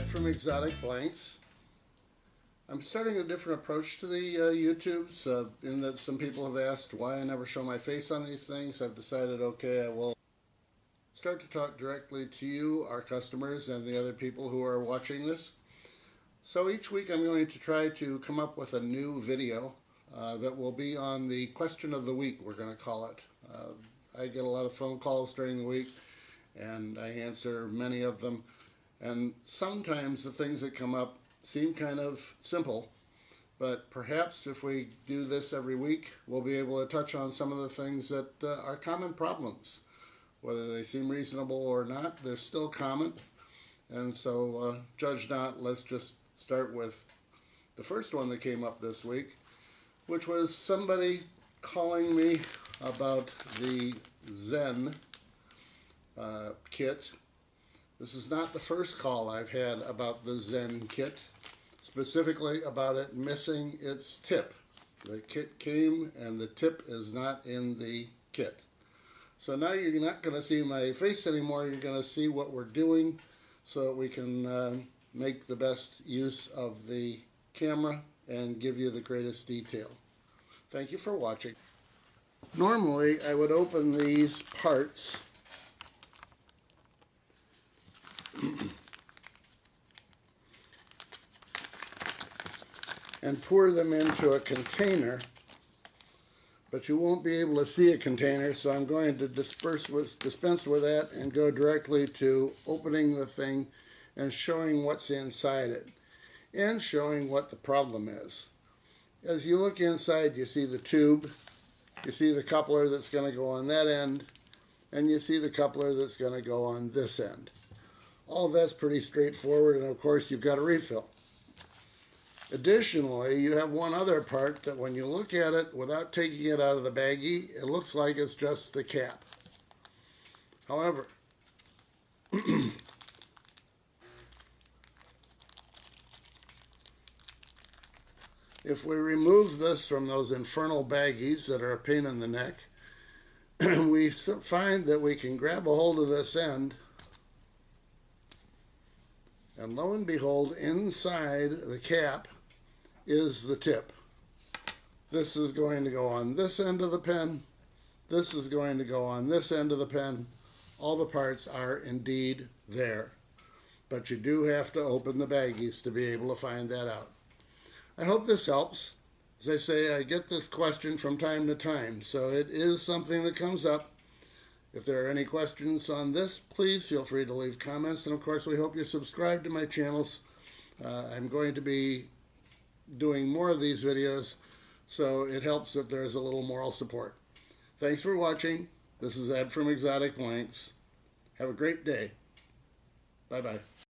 Ed from Exotic Blanks. I'm starting a different approach to the YouTubes in that some people have asked why I never show my face on these things. I've decided, okay, I will start to talk directly to you, our customers, and the other people who are watching this. So each week I'm going to try to come up with a new video that will be on the question of the week, we're going to call it. I get a lot of phone calls during the week, and I answer many of them. And sometimes the things that come up seem kind of simple, but perhaps if we do this every week, we'll be able to touch on some of the things that are common problems. Whether they seem reasonable or not, they're still common. And so judge not, let's just start with the first one that came up this week, which was somebody calling me about the Zen kit. This is not the first call I've had about the Zen kit, specifically about it missing its tip. The kit came and the tip is not in the kit. So now you're not going to see my face anymore, you're going to see what we're doing so that we can make the best use of the camera and give you the greatest detail. Thank you for watching. Normally I would open these parts and pour them into a container, but you won't be able to see a container, so I'm going to dispense with that and go directly to opening the thing and showing what's inside it and showing what the problem is. As you look inside, you see the tube, you see the coupler that's going to go on that end, and you see the coupler that's going to go on this end. All that's pretty straightforward, and of course you've got a refill. Additionally, you have one other part that when you look at it without taking it out of the baggie, it looks like it's just the cap. However, if we remove this from those infernal baggies that are a pain in the neck, we find that we can grab a hold of this end, and lo and behold, inside the cap is the tip. This is going to go on this end of the pen. This is going to go on this end of the pen. All the parts are indeed there. But you do have to open the baggies to be able to find that out. I hope this helps. As I say, I get this question from time to time, so it is something that comes up. If there are any questions on this, please feel free to leave comments. And of course, we hope you subscribe to my channels. I'm going to be doing more of these videos, so it helps if there's a little moral support. Thanks for watching. This is Ed from Exotic Blanks. Have a great day. Bye-bye.